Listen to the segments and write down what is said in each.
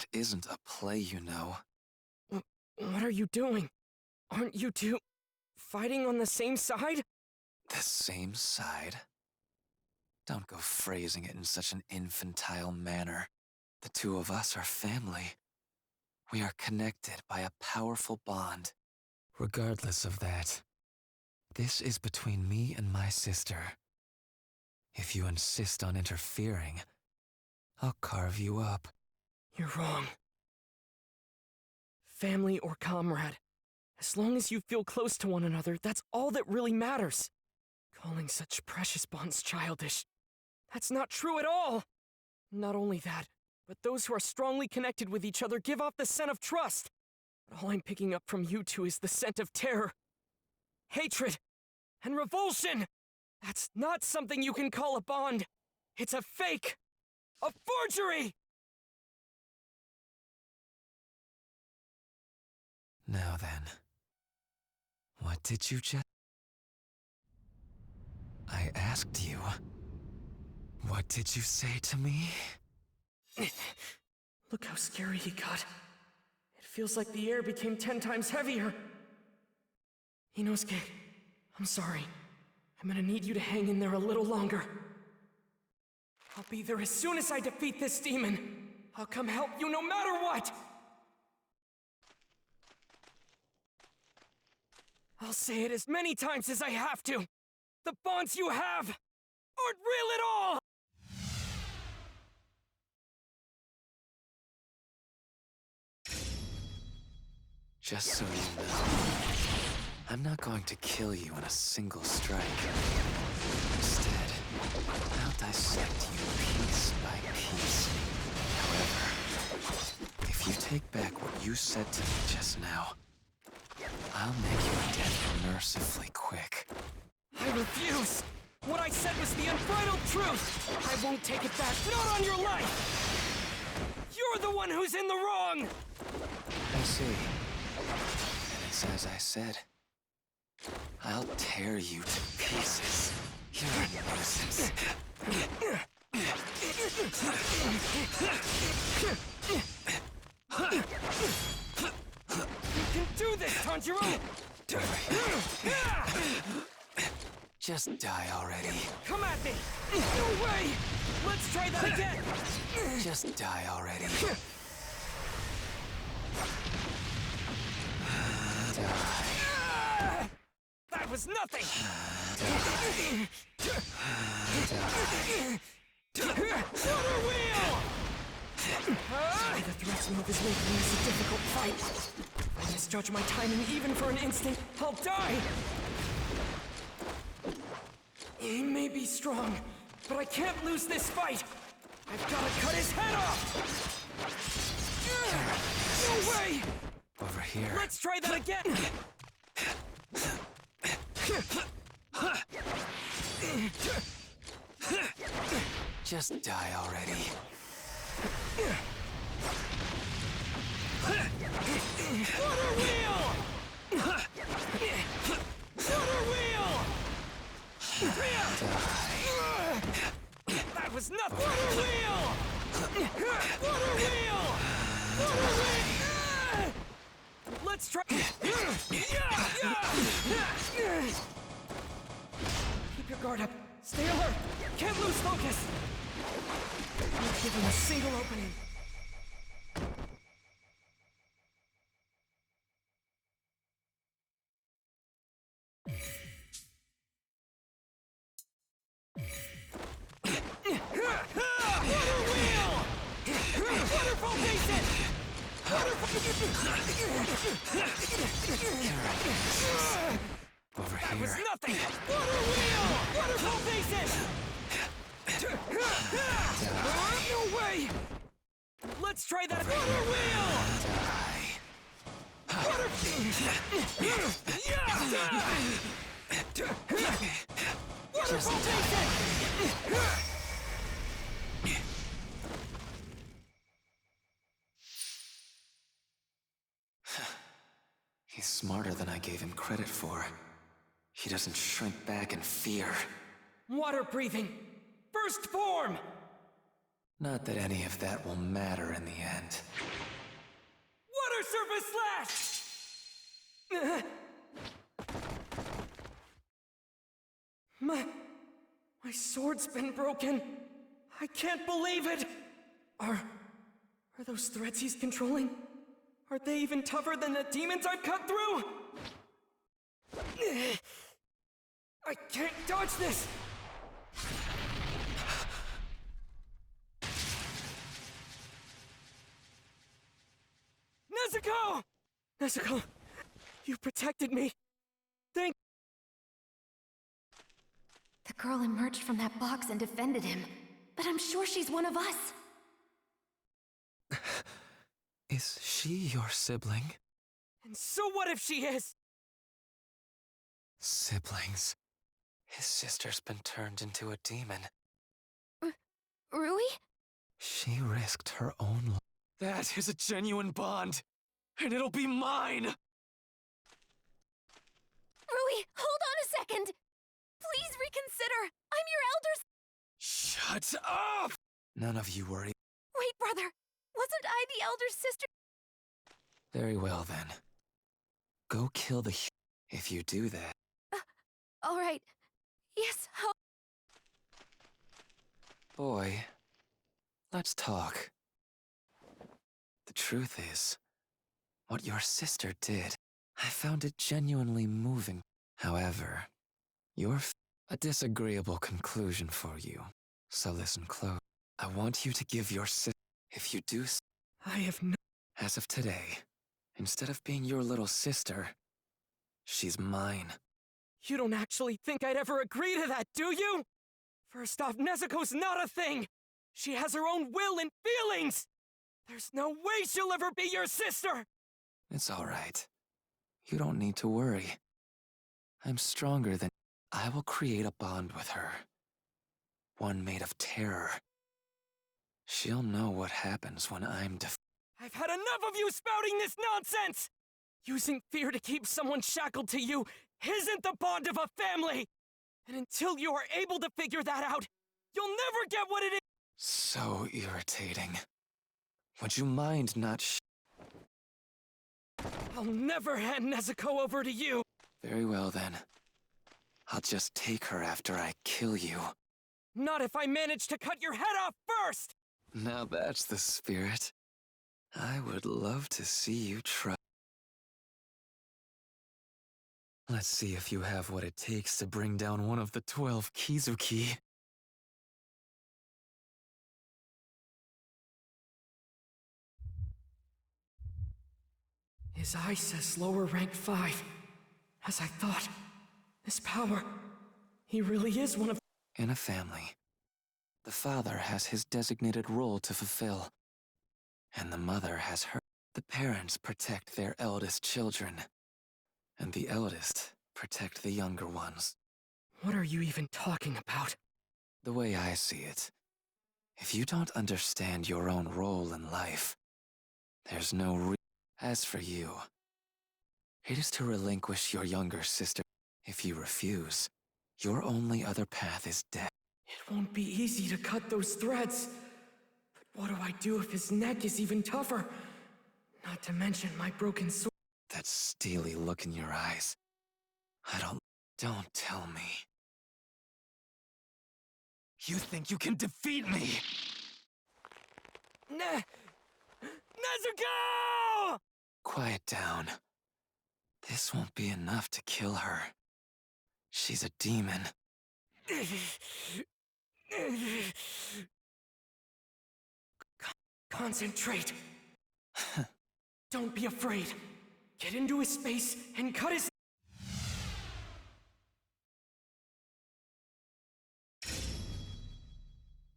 It isn't a play, you know. What are you doing? Aren't you two fighting on the same side? The same side? Don't go phrasing it in such an infantile manner. The two of us are family. We are connected by a powerful bond. Regardless of that, this is between me and my sister. If you insist on interfering, I'll carve you up. You're wrong. Family or comrade, as long as you feel close to one another, that's all that really matters. Calling such precious bonds childish, that's not true at all. Not only that, but those who are strongly connected with each other give off the scent of trust. But all I'm picking up from you two is the scent of terror, hatred, and revulsion. That's not something you can call a bond. It's a fake, a forgery! Now then, what did you just... I asked you. What did you say to me? Look how scary he got. It feels like the air became 10 times heavier. Inosuke, I'm sorry. I'm gonna need you to hang in there a little longer. I'll be there as soon as I defeat this demon. I'll come help you no matter what! I'll say it as many times as I have to. The bonds you have aren't real at all! Just so you know, I'm not going to kill you in a single strike. Instead, I'll dissect you piece by piece. However, if you take back what you said to me just now, I'll make your death mercifully quick. I refuse! What I said was the unbridled truth! I won't take it back, not on your life! You're the one who's in the wrong! I see. And it's as I said. I'll tear you to pieces. You're a nuisance. You can do this, Tanjiro! Just die already. Come at me! No way! Let's try that again! Just die already. Die. That was nothing! Water wheel! The threats move is making this a difficult fight. If I misjudge my timing even for an instant, I'll die! He may be strong, but I can't lose this fight! I've gotta cut his head off! No way! Over here. Let's try that again! Just die already. Water wheel! Water wheel! That was nothing! Water wheel! Water wheel! Water wheel! Let's try... Keep your guard up. Stay alert. Can't lose focus. Not give him a single opening. Water wheel! Waterfall basin! Over That was here. nothing! Water wheel! Waterfall basin! No way! Let's try that! Water wheel! Water... Waterfall basin! He's smarter than I gave him credit for. He doesn't shrink back in fear. Water breathing! First form! Not that any of that will matter in the end. Water surface slash! My sword's been broken. I can't believe it! Are those threads he's controlling? Are they even tougher than the demons I've cut through? I can't dodge this! Nezuko! Nezuko, you protected me. Thank— The girl emerged from that box and defended him. But I'm sure she's one of us. Is she your sibling? And so what if she is? Siblings. His sister's been turned into a demon. Rui? She risked her own life. That is a genuine bond, and it'll be mine! Rui, hold on a second! Please reconsider! I'm your elder— Shut up! None of you worry. Wait, brother! Wasn't I the elder sister? Very well, then. Go kill the if you do that. Alright. Yes, how— Boy, let's talk. The truth is, what your sister did, I found it genuinely moving. However, you're a disagreeable conclusion for you. So listen close. I want you to give your sister— If you do— I have no— As of today, instead of being your little sister, she's mine. You don't actually think I'd ever agree to that, do you? First off, Nezuko's not a thing! She has her own will and feelings! There's no way she'll ever be your sister! It's all right. You don't need to worry. I'm stronger than— I will create a bond with her. One made of terror. She'll know what happens when I'm I've had enough of you spouting this nonsense! Using fear to keep someone shackled to you isn't the bond of a family! And until you are able to figure that out, you'll never get what it is— So irritating. Would you mind not I'll never hand Nezuko over to you! Very well, then. I'll just take her after I kill you. Not if I manage to cut your head off first! Now that's the spirit. I would love to see you try. Let's see if you have what it takes to bring down one of the 12 Kizuki. His eye says lower rank 5. As I thought, this power, he really is one of— In a family, the father has his designated role to fulfill, and the mother has her. The parents protect their eldest children, and the eldest protect the younger ones. What are you even talking about? The way I see it, if you don't understand your own role in life, there's no As for you, it is to relinquish your younger sister. If you refuse, your only other path is death. It won't be easy to cut those threads. But what do I do if his neck is even tougher? Not to mention my broken sword. That steely look in your eyes. Don't tell me. You think you can defeat me? Nezuko! Quiet down. This won't be enough to kill her. She's a demon. Concentrate. Don't be afraid. Get into his space and cut his—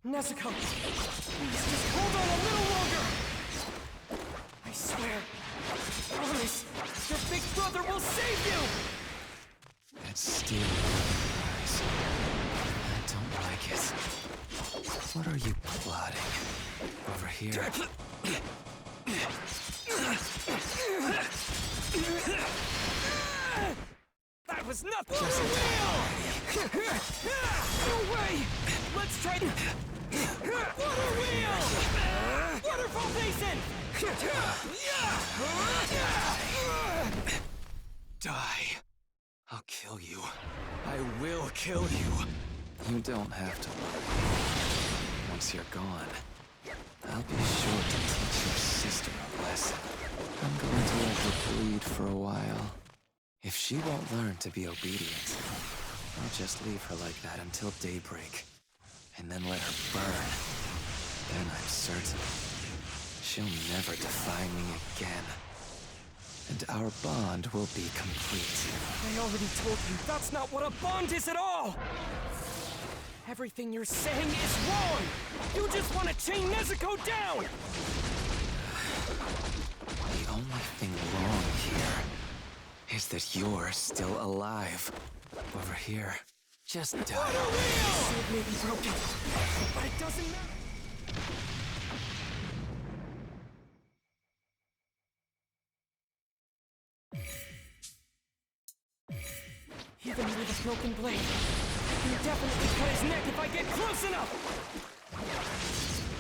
Nezuko, please just hold on a little longer! I swear, I promise, your big brother will save you! That steely look in your eyes. I don't like it. What are you plotting? Over here? That was nothing but a wheel! No way! Let's try to— Water wheel! Waterfall basin! Die. I'll kill you. I will kill you. You don't have to worry. Once you're gone, I'll be sure to teach your sister a lesson. I'm going to let her bleed for a while. If she won't learn to be obedient, I'll just leave her like that until daybreak, and then let her burn. Then I'm certain she'll never defy me again. And our bond will be complete. I already told you, that's not what a bond is at all! Everything you're saying is wrong! You just want to chain Nezuko down! The only thing wrong here is that you're still alive. Over here. Just die. The sword may be broken, but it doesn't matter. Even with a broken blade, I can definitely cut his neck if I get close enough!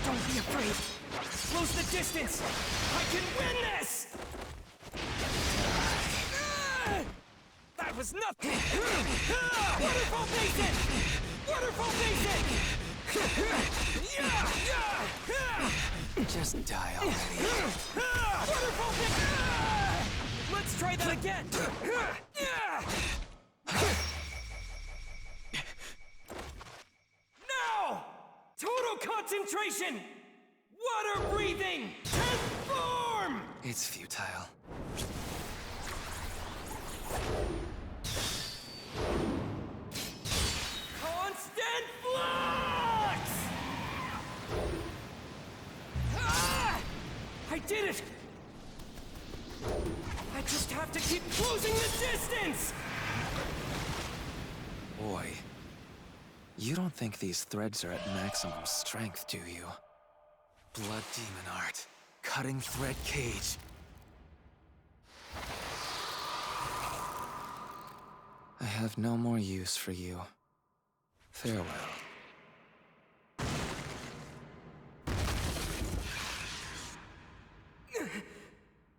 Don't be afraid. Close the distance! I can win this! That was nothing! Waterfall basin! Waterfall basin! Just die already. Waterfall basin! Let's try that again! Now! Total concentration! Water breathing! Transform! It's futile. Constant flux! Ah! I did it! I just have to keep closing the distance! Boy, you don't think these threads are at maximum strength, do you? Blood demon art. Cutting thread cage. I have no more use for you. Farewell.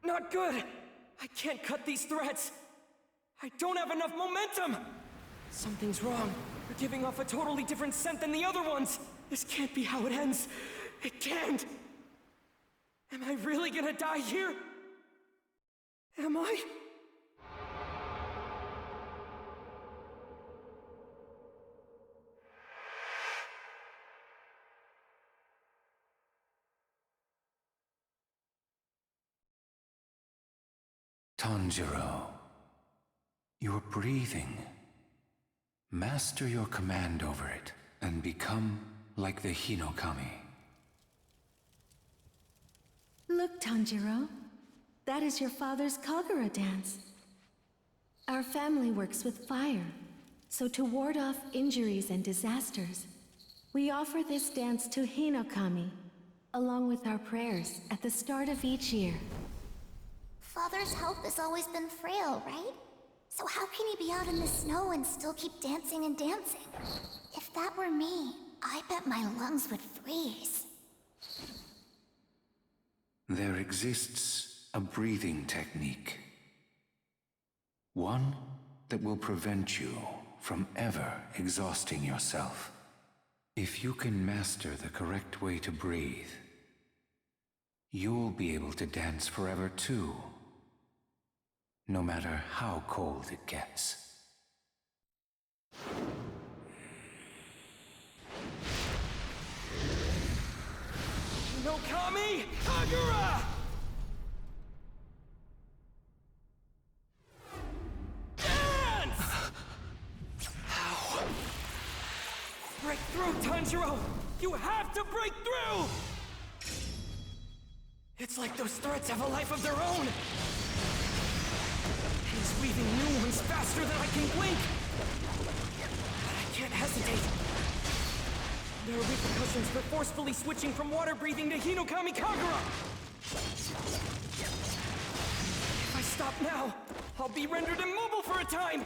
Not good! I can't cut these threads! I don't have enough momentum! Something's wrong. You're giving off a totally different scent than the other ones! This can't be how it ends! It can't! Am I really gonna die here? Am I? Tanjiro, you're breathing. Master your command over it, and become like the Hinokami. Look, Tanjiro. That is your father's Kagura dance. Our family works with fire, so to ward off injuries and disasters, we offer this dance to Hinokami, along with our prayers at the start of each year. Father's health has always been frail, right? So how can he be out in the snow and still keep dancing and dancing? If that were me, I bet my lungs would freeze. There exists a breathing technique. One that will prevent you from ever exhausting yourself. If you can master the correct way to breathe, you'll be able to dance forever too. No matter how cold it gets. Hinokami Kagura! Dance! How? Break through, Tanjiro! You have to break through! It's like those threads have a life of their own! He's weaving new ones faster than I can blink! But I can't hesitate. There are repercussions for forcefully switching from water breathing to Hinokami Kagura! If I stop now, I'll be rendered immobile for a time!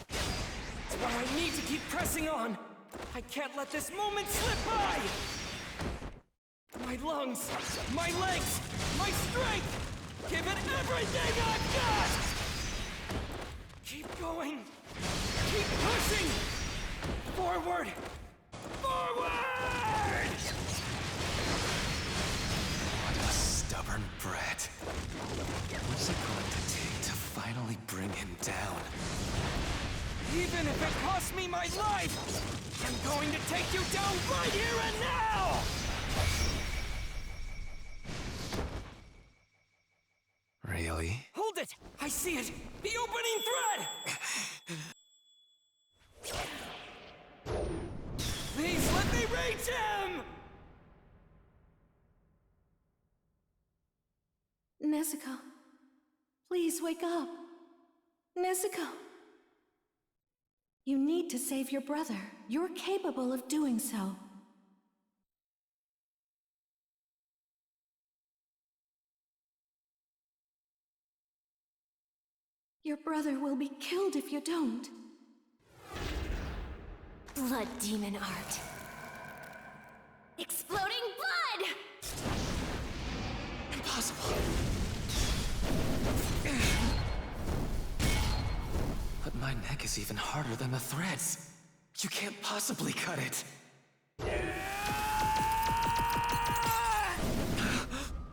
That's why I need to keep pressing on! I can't let this moment slip by! My lungs, my legs, my strength! Give it everything I've got! Keep going! Keep pushing! Forward! Forward! What a stubborn brat. What's it going to take to finally bring him down? Even if it costs me my life, I'm going to take you down right here and now! Really? Hold it! I see it! The opening thread! Please let me reach him! Nezuko, please wake up. Nezuko. You need to save your brother. You're capable of doing so. Your brother will be killed if you don't. Blood demon art. Exploding blood! Impossible. But my neck is even harder than the threads. You can't possibly cut it.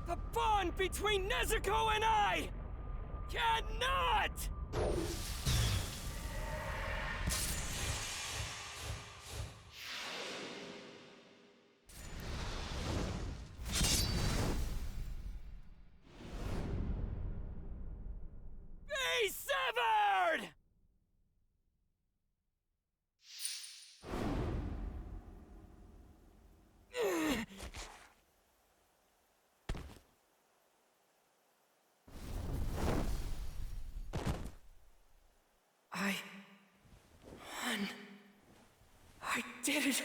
The bond between Nezuko and I cannot! Be severed! I won. I did it.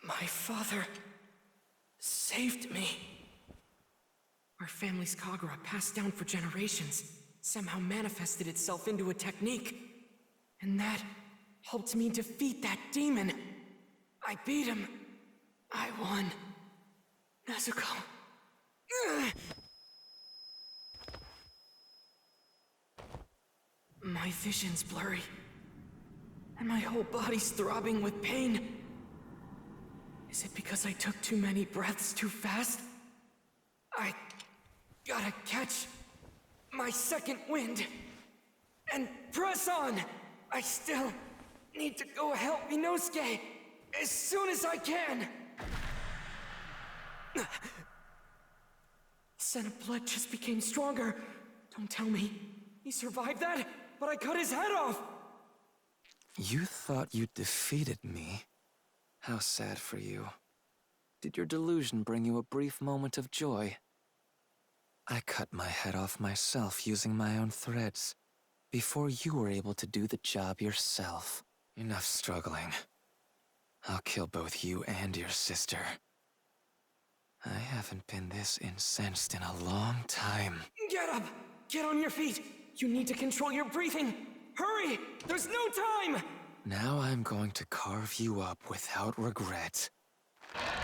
My father saved me. Our family's Kagura, passed down for generations, somehow manifested itself into a technique. And that helped me defeat that demon. I beat him. I won. Nezuko. My vision's blurry, and my whole body's throbbing with pain. Is it because I took too many breaths too fast? I gotta catch my second wind and press on. I still need to go help Inosuke as soon as I can. Scent of blood just became stronger. Don't tell me he survived that, but I cut his head off. You thought you defeated me? How sad for you. Did your delusion bring you a brief moment of joy? I cut my head off myself using my own threads, before you were able to do the job yourself. Enough struggling. I'll kill both you and your sister. I haven't been this incensed in a long time. Get up! Get on your feet! You need to control your breathing! Hurry! There's no time! Now I'm going to carve you up without regret.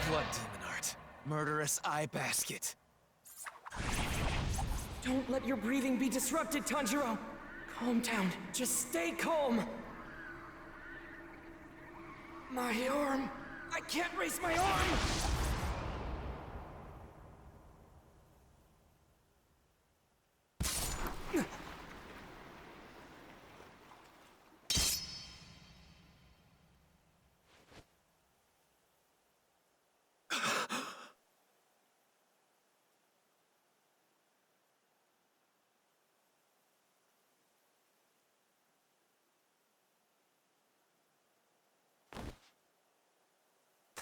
Blood demon art. Murderous eye basket. Don't let your breathing be disrupted, Tanjiro! Calm down. Just stay calm! My arm! I can't raise my arm!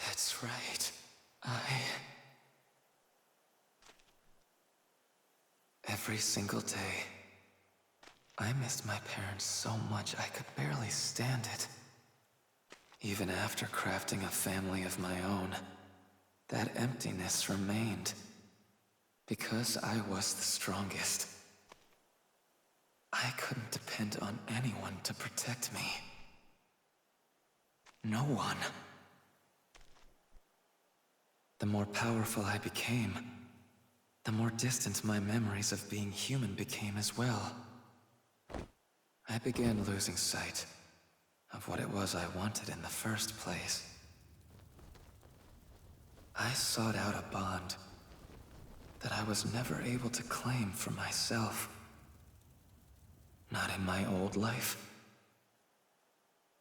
That's right. Every single day, I missed my parents so much I could barely stand it. Even after crafting a family of my own, that emptiness remained. Because I was the strongest. I couldn't depend on anyone to protect me. No one. The more powerful I became, the more distant my memories of being human became as well. I began losing sight of what it was I wanted in the first place. I sought out a bond that I was never able to claim for myself. Not in my old life,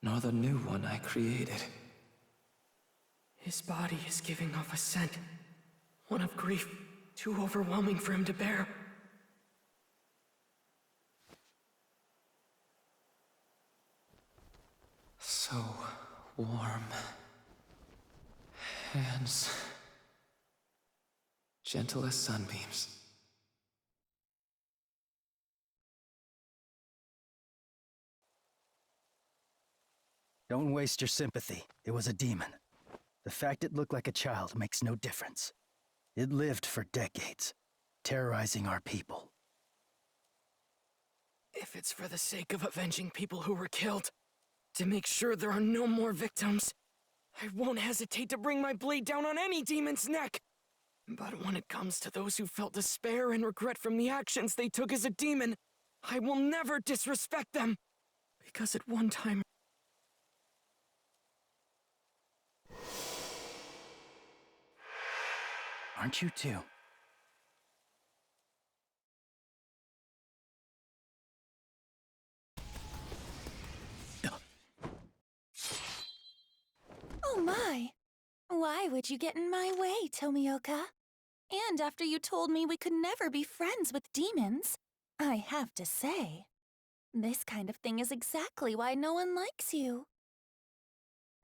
nor the new one I created. His body is giving off a scent. One of grief, too overwhelming for him to bear. So warm. Hands gentle as sunbeams. Don't waste your sympathy. It was a demon. The fact it looked like a child makes no difference. It lived for decades, terrorizing our people. If it's for the sake of avenging people who were killed, to make sure there are no more victims, I won't hesitate to bring my blade down on any demon's neck. But when it comes to those who felt despair and regret from the actions they took as a demon, I will never disrespect them. Because at one time... Aren't you too? Oh my! Why would you get in my way, Tomioka? And after you told me we could never be friends with demons, I have to say, this kind of thing is exactly why no one likes you.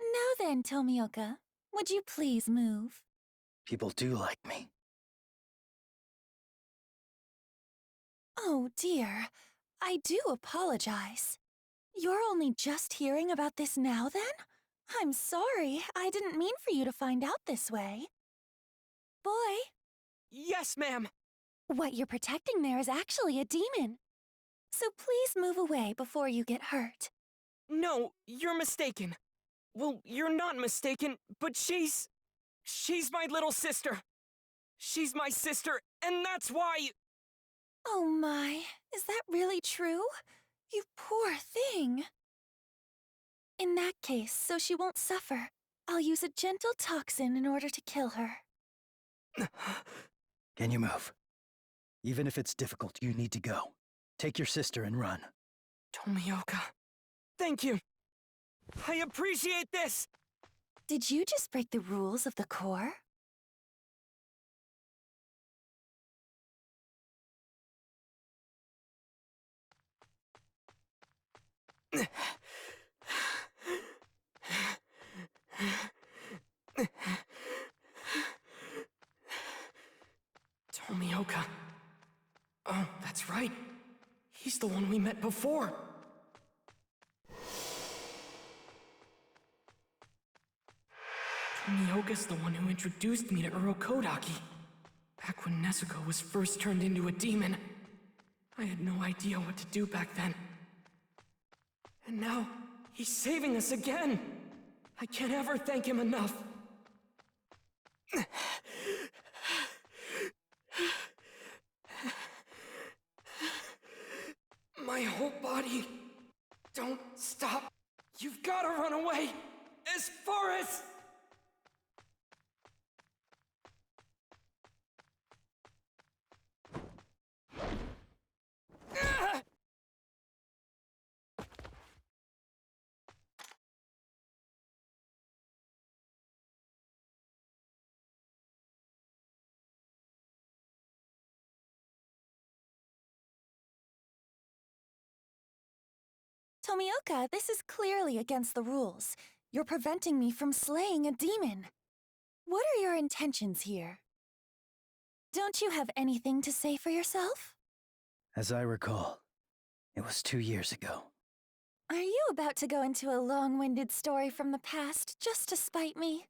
Now then, Tomioka, would you please move? People do like me. Oh dear, I do apologize. You're only just hearing about this now then? I'm sorry, I didn't mean for you to find out this way. Boy, Yes, ma'am! what you're protecting there is actually a demon. So please move away before you get hurt. No, you're mistaken. Well, you're not mistaken, but she's my little sister. She's my sister, and that's why... Oh my, is that really true? You poor thing. In that case, so she won't suffer, I'll use a gentle toxin in order to kill her. Can you move? Even if it's difficult, you need to go. Take your sister and run. Tomioka, thank you. I appreciate this! Did you just break the rules of the Corps? Tomioka. Oh, that's right. He's the one we met before. Tomioka's the one who introduced me to Urokodaki. Back when Nezuko was first turned into a demon. I had no idea what to do back then. And now, he's saving us again! I can't ever thank him enough. My whole body... Don't stop. You've gotta run away! As far as... Ah! Tomioka, this is clearly against the rules. You're preventing me from slaying a demon. What are your intentions here? Don't you have anything to say for yourself? As I recall, it was 2 years ago. Are you about to go into a long-winded story from the past just to spite me?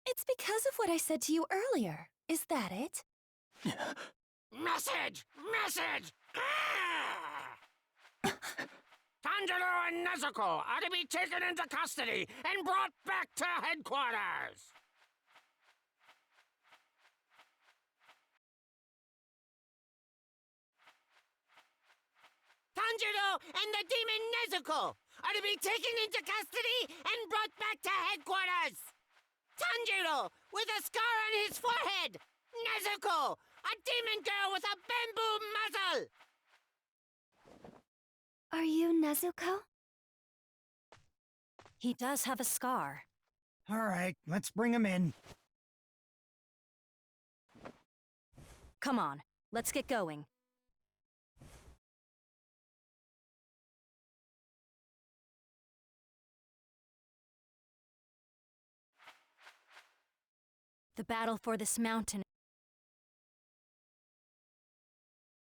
It's because of what I said to you earlier. Is that it? Message! Message! Tanjiro and Nezuko are to be taken into custody and brought back to headquarters! Tanjiro and the demon Nezuko are to be taken into custody and brought back to headquarters. Tanjiro, with a scar on his forehead. Nezuko, a demon girl with a bamboo muzzle. Are you Nezuko? He does have a scar. All right, let's bring him in. Come on, let's get going. The battle for this mountain